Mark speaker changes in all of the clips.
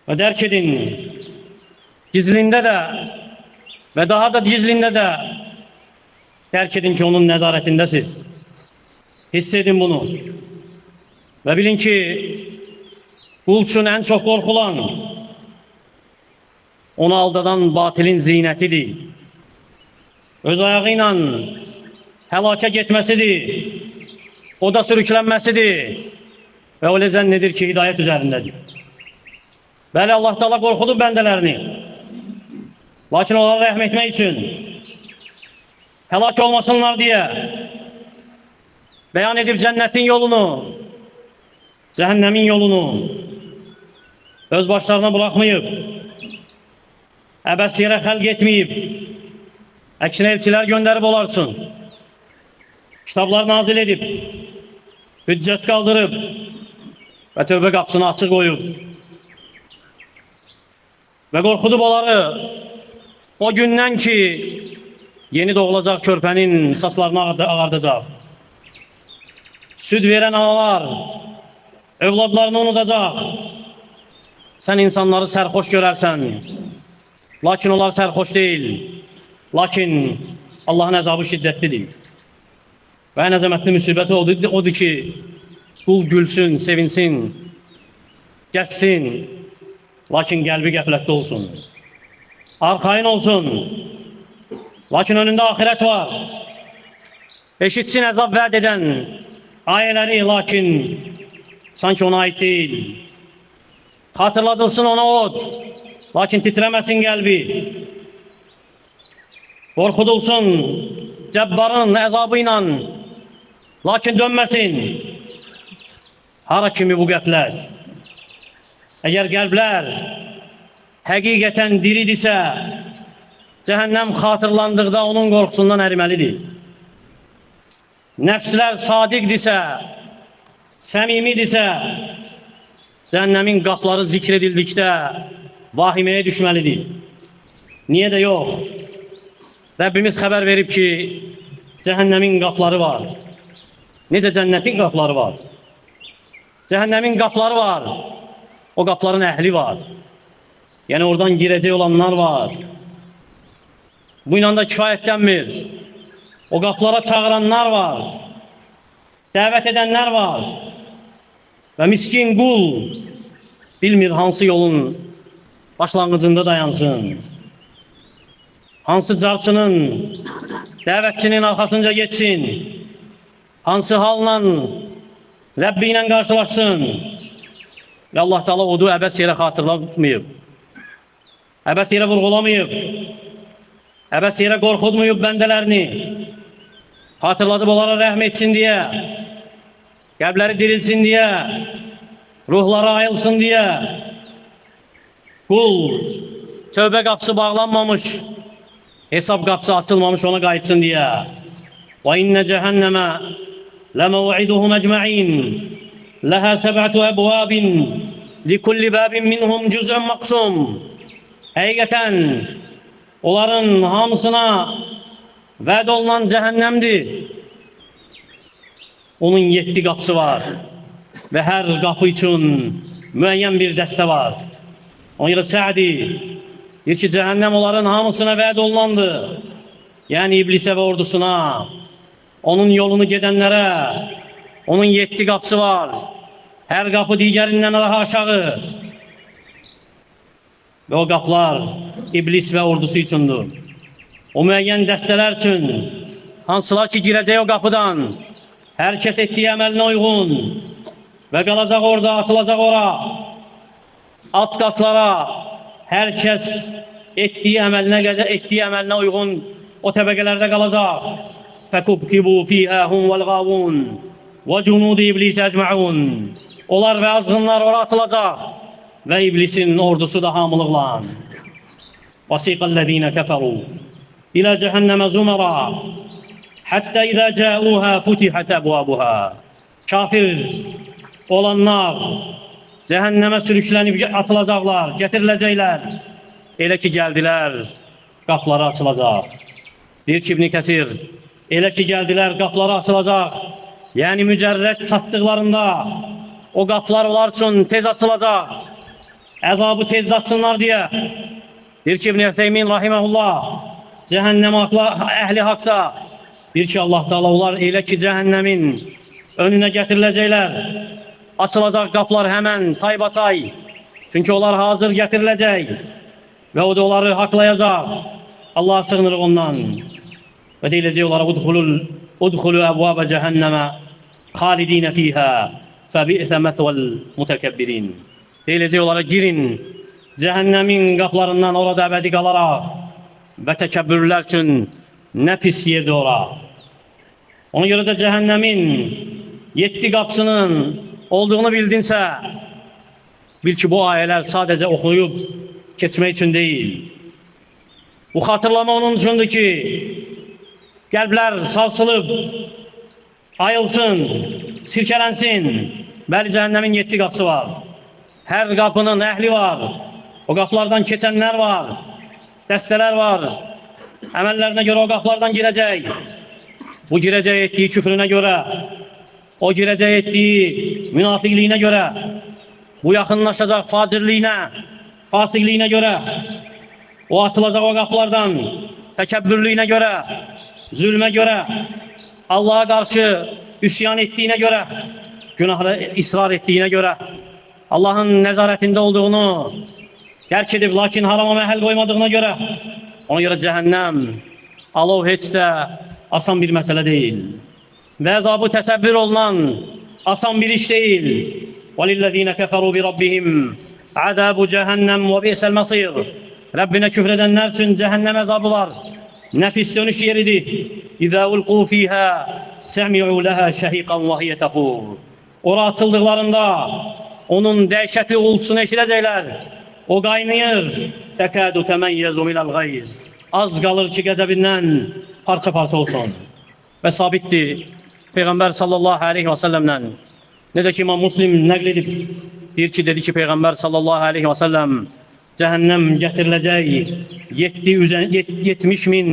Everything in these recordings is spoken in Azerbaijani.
Speaker 1: ve dərk edin, gizlində də və daha da gizlində də dərk edin ki, onun nəzarətindəsiz. Hiss edin bunu və bilin ki, qul üçün ən çox qorxulan, onu aldadan batilin zinətidir. Öz ayağı ilə həlakə getməsidir, o da sürüklənməsidir və öyle zənn edir ki, hidayət üzərindədir. Bəli, Allah Teala qorxudur bəndələrini, lakin onlara rəhm etmək üçün, həlak olmasınlar deyə bəyan edib cənnətin yolunu, cəhənnəmin yolunu öz başlarına bırakmayıb, əbəs yerə xəlq etməyib, əksinə elçilər göndərib onlar üçün, kitablar nazil edib, hüccət qaldırıb və tövbə qapısını açıq qoyub və qorxudub onları o gündən ki, yeni doğulacaq körpənin saçlarını ağardacaq. Süd verən analar övladlarını unudacaq. Sən insanları sərxoş görərsən, lakin onlar sərxoş deyil. Lakin Allahın əzabı şiddətlidir. Və ən əzəmətli müsibəti odur ki, qul gülsün, sevinsin, gəzsin, lakin qəlbi qəflətdə olsun. Arxayın olsun, lakin önündə axirət var. Eşitsin əzab vəd edən ayələri, lakin sanki ona ait deyil. Xatırladılsın ona od, lakin titrəməsin qəlbi. Qorxudulsun cəbbarın əzabı ilə, lakin dönməsin. Hara kimi bu qəflət? Əgər qəlblər həqiqətən diridirsə, cəhənnəm xatırlandıqda onun qorxusundan əriməlidir. Nəfslər sadiqdirsə, səmimidirsə, cəhənnəmin qapları zikr edildikdə vahiməyə düşməlidir. Niyə də yox? Rəbbimiz xəbər verib ki, cəhənnəmin qapları var. Necə cənnətin qapları var? Cəhənnəmin qapları var. O qapların əhli var. Yəni oradan girəcək olanlar var. Bu ilə də kifayətlənmir. O qaplara çağıranlar var. Dəvət edənlər var. Və miskin qul bilmir hansı yolun başlanğıcında dayansın. Hansı carçının, dəvətçinin arxasınca geçsin. Hansı halla Rəbbi ilə qarşılaşsın. Və Allah Teala odu əbəs yerə xatırlatmayıb. Əbəs yerə vurğulamayıb. Əbəs yerə qorxutmayıb bəndələrini. Xatırladıb onlara rəhm etsin deyə, qəlbləri dirilsin deyə, ruhları ayılsın deyə. Qul tövbə qapısı bağlanmamış, hesab qapısı açılmamış ona qayıtsın deyə. Və innə cəhənnəmə ləməv'iduhum əcməin ləhə səb'ətü əbvabin likulli bəbin minhum cüz'ün məqsum. Həqiqətən onların hamısına vəd olunan cəhənnəmdir. Onun 7 qapısı var və hər qapı üçün müəyyən bir dəstə var. Ona görə Sə'di deyir ki, cəhənnəm onların hamısına vəd olunandır. Yəni iblisə və ordusuna, onun yolunu gedənlərə, onun 7 qapısı var. Hər qapı digərindən daha aşağı. Və o qapılar iblis və ordusu üçündür. O müəyyən dəstələr üçün, hansılar ki girəcək o qapıdan, hər kəs etdiyi əməlinə uyğun və qalacaq orada, atılacaq ora, alt qatlara, hər kəs etdiyi əməlinə uyğun o təbəqələrdə qalacaq. فَكُبْكِبُوا فِيهَا هُمْ وَالْغَاوُونَ وَجُنُودِ إِبْلِيسَ أَجْمَعُونَ. Onlar və azğınlar ora atılacaq və iblisin ordusu da hamılıqla. وَسِيقَ الَّذِينَ كَفَرُوا إِلَى جَهَنَّمَ زُمَرًا حَتَّى إِذَا جَاءُوهَا فُتِحَتْ أَبْوَابُهَا. Kafir olanlar cəhənnəmə sürüklənib atılacaqlar, gətiriləcəklər. Elə ki gəldilər, qapıları açılacaq. Deyir ki İbn Kəsir, elə ki gəldilər, qapıları açılacaq. Yəni mücərrət çatdıqlarında o qapılar onlar üçün tez açılacaq. əzabı tez datsınlar deyə. Deyir ki, İbn-i Ətheymin rahiməhullah, cəhənnəm əhli haqda, deyir ki, Allah Teala onlar elə ki, cəhənnəmin önünə gətiriləcəklər, açılacaq qapılar həmən taybatay, çünki onlar hazır gətiriləcək və o da onları haqlayacaq. Allah'a sığınırıq ondan və deyiləcək onlara udxulu əbvabə cəhənnəmə xalidinə fiyhə fəbi'sə məsvəl mütəkəbbirin. Deyiləcək onlara girin cəhənnəmin qapılarından, orada əbədi qalaraq və təkəbbürlər üçün nə pis yerdir ora. Ona görə də cəhənnəmin 7 qapısının olduğunu bildinsə, bil ki, bu ayələr sadəcə oxuyub keçmək üçün deyil. Bu xatırlama onun üçündür ki, qəlblər sarsılıb, ayılsın, sirkələnsin. Bəli, cəhənnəmin 7 qapısı var. Hər qapının əhli var. O qapılardan keçənlər var. Dəstələr var. Əməllərinə görə o qapılardan girəcək. Bu girəcək etdiyi küfrünə görə, o girəcək etdiyi münafiqliyinə görə, bu yaxınlaşacaq facirliyinə, fasiqliyinə görə, o atılacaq o qapılardan təkəbbürlüyünə görə, zülmə görə, Allah'a qarşı üsyan etdiyinə görə, günahda israr etdiyinə görə, Allah'ın nəzarətində olduğunu dərk edib, lakin harama məhəl qoymadığına görə, ona görə cəhənnəm, alov heç də asan bir məsələ deyil. Və əzabı təsəvvür olunan asan bir iş deyil. وَلِلَّذ۪ينَ كَفَرُوا بِرَبِّهِمْ عَذَابُ جَهَنَّمْ وَبِئْسَ الْمَصِيرُ. Rəbbinə küfr edənlər üçün cəhənnəm əzabı var. Nə pis dönüş yeridir. اِذَا اُلْقُوا ف۪يهَا سَمِعُوا لَهَا شَهِقًا وَهِيَ تَفُورُ. Ora atıldıqlarında onun dəhşətli uğultusunu eşidəcəklər. O qaynayır. تَكَادُ تَمَيَّزُ مِنَ الْغَيْزِ. Az qalır ki, qəzəbindən parça-parça olsun. Və sabitdir Peyğəmbər sallallahu aleyhi və səlləmlə. Necə ki, İmam Muslim nəql edib, deyir ki, dedi ki, Peyğəmbər sallallahu aleyhi və səlləm cəhənnəm gətiriləcək 70 min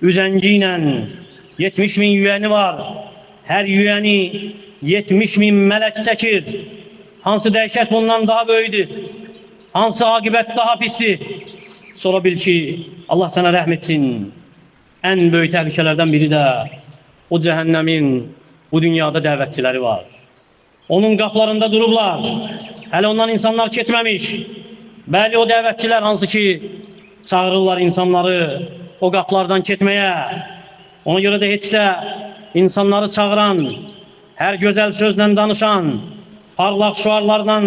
Speaker 1: üzəngi ilə, 70 min yüyəni var. Hər yüyəni 70 min mələk çəkir. Hansı dəhşət bundan daha böyüdür? Hansı aqibət daha pisdir? Sonra bil ki, Allah sənə rəhm etsin. Ən böyük təhlükələrdən biri də o cəhənnəmin bu dünyada dəvətçiləri var. Onun qapılarında durublar. Hələ ondan insanlar keçməmiş. Bəli, o dəvətçilər hansı ki, çağırırlar insanları o qapılardan keçməyə. Ona görə də heç də insanları çağıran, hər gözəl sözlə danışan, parlaq şüarlardan,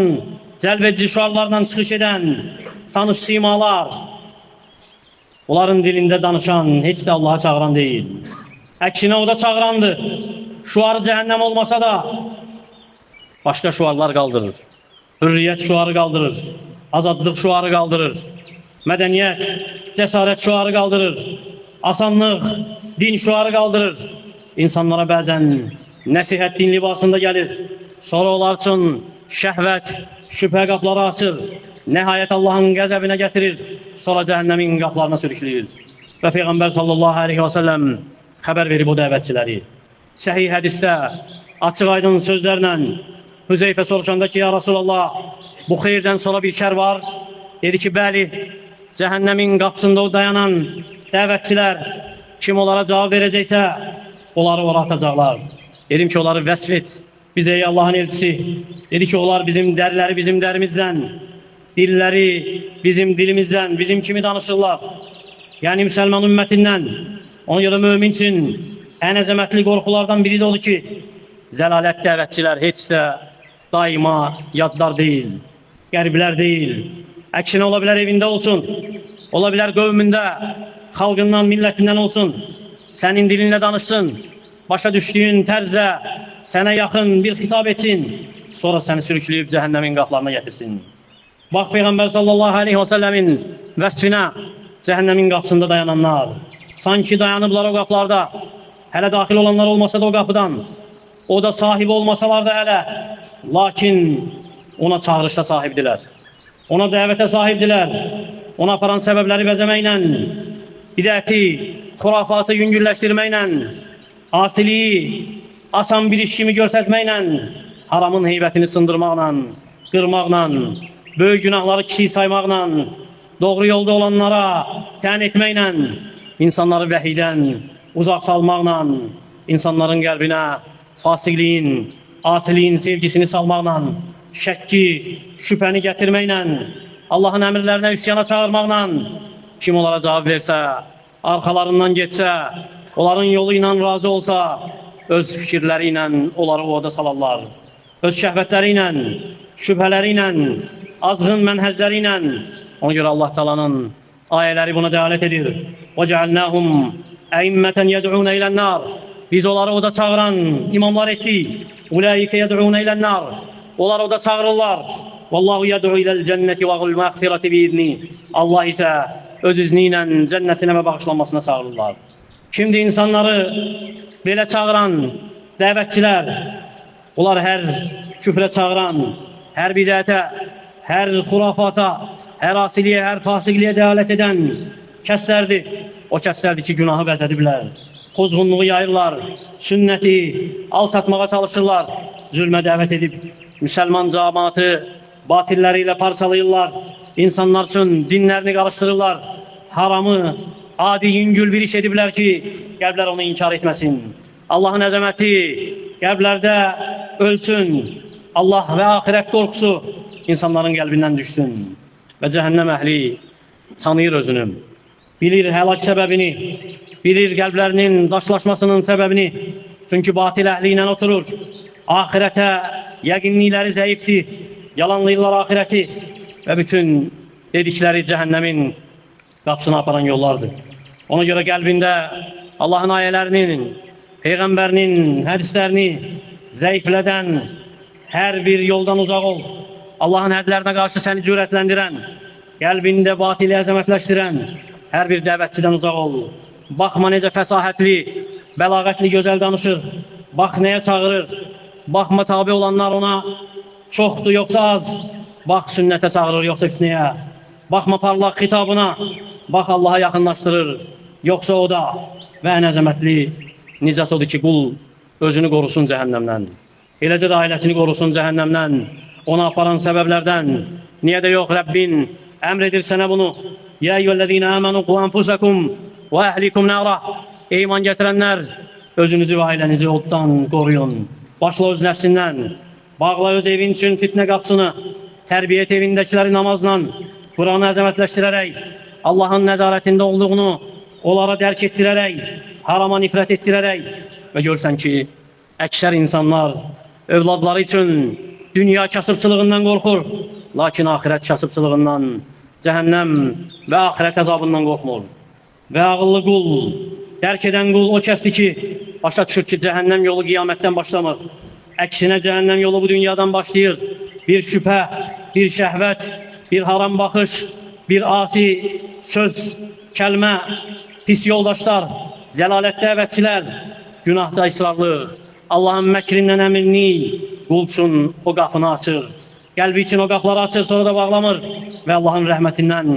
Speaker 1: cəlbedici şüarlardan çıxış edən tanış simalar, onların dilində danışan heç də Allah'a çağıran deyil. Əksinə o da çağırandır. Şuarı cəhənnəm olmasa da başqa şuarlar qaldırır. Hürriyyət şuarı qaldırır. Azadlıq şuarı qaldırır. Mədəniyyət, cəsarət şuarı qaldırır. Asanlıq, din şuarı qaldırır. İnsanlara bəzən nəsihət din libasında gəlir. Sonra onlar üçün şəhvət, şübhə qapları açır. Nəhayət Allahın qəzəbinə gətirir. Sonra cəhənnəmin qaplarına sürükləyir. Və Peyğəmbər sallallahu aleyhi və səlləm xəbər verib o dəvətçiləri. Səhih hədisdə açıq aydın sözlərlə Hüzeyfə soruşanda ki, ya Rasulallah, bu xeyirdən sonra bir şər var. Dedi ki, bəli, cəhənnəmin qapısında o dayanan dəvətçilər kim onlara cavab verəcəksə, onları ora atacaqlar. Dedim ki, onları vəsf et. Biz ey Allahın elçisi. Dedi ki, onlar bizim dəriləri bizim dərimizdən, dilləri bizim dilimizdən, bizim kimi danışırlar. Yəni müsəlman ümmətindən. Ona görə mömin üçün ən əzəmətli qorxulardan biri də odur ki, zəlalət dəvətçilər heç də daima yadlar deyil, qəriblər deyil. Əksinə ola bilər evində olsun, ola bilər qövmündə, xalqından, millətindən olsun. Sənin dilinlə danışsın, başa düşdüyün tərzdə sənə yaxın bir xitab etsin, sonra səni sürükləyib cəhənnəmin qaplarına gətirsin. Bax, Peyğəmbər sallallahu aleyhi və səlləmin vəsfinə cəhənnəmin qapısında dayananlar. Sanki dayanıblar o qaplarda, hələ daxil olanlar olmasa da o qapıdan, o da sahibi olmasalar da hələ, lakin ona çağırışda sahibdilər. Ona dəvətə sahibdilər. Ona aparan səbəbləri bəzəməklə, bidəti, xurafatı yüngülləşdirməklə, asiliyi asan bir iş kimi göstərməklə, haramın heybətini sındırmaqla, qırmaqla, böyük günahları kiçik saymaqla, doğru yolda olanlara tən etməklə, insanları vəhiydən uzaq salmaqla, insanların qəlbinə fasiqliyin, asiliyin sevgisini salmaqla, şəkki, şübhəni gətirməklə, Allahın əmrlərinə üsyana çağırmaqla, kim onlara cavab versə, arxalarından getsə, onların yolu ilə razı olsa, öz fikirləri ilə onları orada salarlar. Öz şəhvətləri ilə, şübhələri ilə, azğın mənhəzləri ilə. Ona görə Allah Taala'nın ayələri buna dəlalət edir. وَجَعَلْنَاهُمْ أَئِمَّةً يَدْعُونَ إِلَى النَّارِ Biz onları orada çağıran imamlar etdik. اُولَٰئِكَ يَدْعُونَ إِلَى النَّارِ Onlar orada çağırırlar. وَاللّٰهُ يَدْعُو إِلَى الْجَنَّةِ وَالْمَغْفِرَةِ بِإِذْنِهِ Allah isə öz izniyle cənnətinə və bağışlanmasına çağırırlar. Şimdi insanları belə çağıran dəvətçilər, onlar hər küfrə çağıran, hər bidətə, hər xurafata, hər asiliyə, hər fasiqliyə dəlalət edən kəslərdir. O kəslərdir ki, günahı bəzədiblər, pozğunluğu yayırlar, sünnəti alçatmağa çalışırlar, zülmə dəvət edib, müsəlman cəmaatı batilləri ilə parçalayırlar, insanlar üçün dinlərini qarışdırırlar, haramı, adi yüngül bir iş ediblər ki, qəlblər onu inkar etməsin. Allahın əzəməti qəlblərdə ölçün, Allah və axirət qorxusu insanların qəlbindən düşsün. Və cəhənnəm əhli tanıyır özünü, bilir həlak səbəbini, bilir qəlblərinin daşlaşmasının səbəbini. Çünki batil əhli ilə oturur, axirətə yəqinlikləri zəifdir, yalanlayırlar axirəti və bütün dedikləri cəhənnəmin qapısına aparan yollardır. Ona görə qəlbində Allahın ayələrinin, Peyğəmbərinin hədislərini zəiflədən hər bir yoldan uzaq ol. Allahın hədlərinə qarşı səni cürətləndirən, qəlbində batili əzəmətləşdirən hər bir dəvətçidən uzaq ol. Baxma necə fəsahətli, bəlağətli gözəl danışır. Bax nəyə çağırır. Baxma tabi olanlar ona çoxdur yoxsa az. Bax sünnətə çağırır yoxsa fitnəyə. Baxma parlaq xitabına. Bax Allaha yaxınlaşdırır yoxsa o da. Və ən əzəmətli nicət odur ki, qul özünü qorusun cəhənnəmdən. Eləcə də ailəsini qorusun cəhənnəmdən. Ona aparan səbəblərdən. Niyə də yox, Rəbbin əmr edir sənə bunu. Ya eyyühəl-ləzīnə əmənu qu ənfusakum və əhlikum nəra. Ey iman gətirənlər, özünüzü və ailənizi oddan qoruyun. Başla öz nəfsindən, bağla öz evin üçün fitnə qapısını, tərbiyyət evindəkiləri namazla, Quranı əzəmətləşdirərək, Allahın nəzarətində olduğunu onlara dərk etdirərək, harama nifrət etdirərək və görsən ki, əksər insanlar övladları üçün dünya kasıbçılığından qorxur, lakin axirət kasıbçılığından, cəhənnəm və axirət əzabından qorxmur. Və ağıllı qul, dərk edən qul o kəsdir ki, başa düşür ki, cəhənnəm yolu qiyamətdən başlamır. Əksinə cəhənnəm yolu bu dünyadan başlayır. Bir şübhə, bir şəhvət, bir haram baxış, bir asi söz, kəlmə, pis yoldaşlar, zəlalət dəvətçilər, günahda israrlıq, Allahın məkrindən əminli, qul üçün o qapını açır. Qəlbi üçün o qapıları açır, sonra da bağlamır. Və Allahın rəhmətindən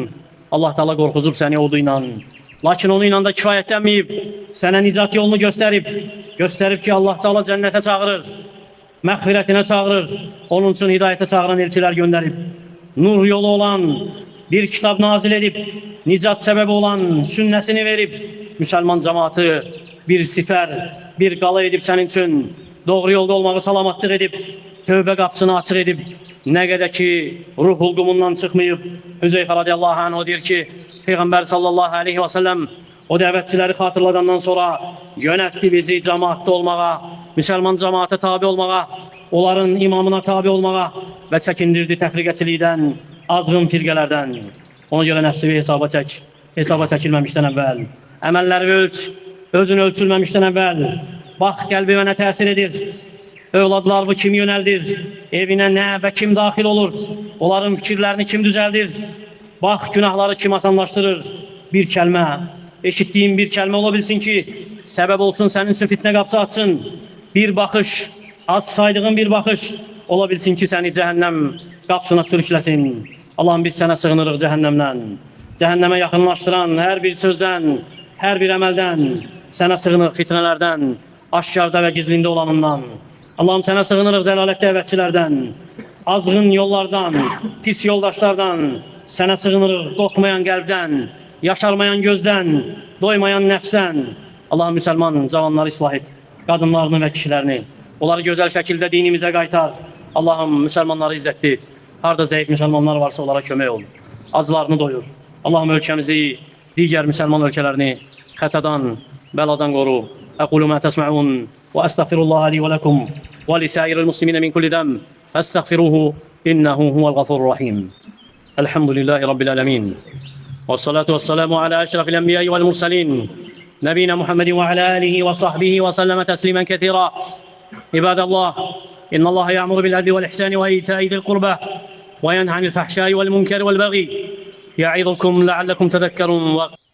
Speaker 1: Allah Taala qorxuzub səni odu ilə. Lakin onu ilə də kifayətlənməyib, sənə nicat yolunu göstərib ki, Allah Taala cənnətə çağırır, məğfirətinə çağırır, onun üçün hidayətə çağıran elçilər göndərib, nur yolu olan bir kitab nazil edib, nicat səbəbi olan sünnəsini verib, müsəlman cəmaatı bir sifər, bir qala edib sənin üçün, doğru yolda olmağı salamatlıq edib, tövbə qapısını açıq edib, nə qədər ki, ruh hulqumundan çıxmayıb, Hüzeyfə radiyallahu anh o deyir ki, Peyğəmbər sallallahu aleyhi və səlləm o dəvətçiləri xatırladandan sonra yönətdi bizi cəmaatda olmağa, müsəlman cəmaata tabi olmağa, onların imamına tabi olmağa və çəkindirdi təfriqəçilikdən, azğın firqələrdən. Ona görə nəfsi hesaba çək, hesaba çəkilməmişdən əvvəl, əməlləri ölç, özün ölçülməmişdən əvvəl, bax qəlbimə nə təsir edir, övladlar bu kim yönəldir, evinə nə və kim daxil olur, onların fikirlərini kim düzəldir, bax günahları kim asanlaşdırır, bir kəlmə, eşitdiyin bir kəlmə ola bilsin ki, səbəb olsun sənin üçün fitnə qapısı açsın, bir baxış, az saydığın bir baxış, ola bilsin ki, səni cəhənnəm qapısına sürükləsin. Allah'ım biz sənə sığınırıq cəhənnəmdən, cəhənnəmə yaxınlaşdıran hər bir sözdən, hər bir əməldən, sənə sığınırıq fitnələrdən, aşkarda və gizlində olanından. Allah'ım sənə sığınırıq zəlalət dəvətçilərdən, azğın yollardan, pis yoldaşlardan sənə sığınırıq, qorxmayan qəlbdən, yaşarmayan gözdən, doymayan nəfsdən. Allah müsəlman cavanları islah et, qadınlarını və kişilərini. Onları gözəl şəkildə dinimizə qaytar. Allahım müsəlmanları izzətli et. Harada zəif müsəlmanlar varsa onlara kömək ol. Azlarını doyur. Allahım ölkəmizi, digər müsəlman ölkələrini xətadan, bəladan qoru. Əqulu mə təsmə'un və əstəğfirullaha li və ləkum və lisəiril musliminə min kulli dəm fəstəğfiruhu innəhu huvəl-ğafurur rahim. Elhamdülillahi Rabbil ələmin. Və salatu və salamu alə əşrafil ənbiyayı vəl-mursalin nəbiyyə Muhammedin və alə alihi və sahbihi və səlləmə təslimən kethira. İbadallah, innallaha ya'muru bil-adli vel-ihsani və ita'i zil qurba və yenha anil fahşai vel-munkari vel-baghi. Ya'idukum la'allakum tezekkerun.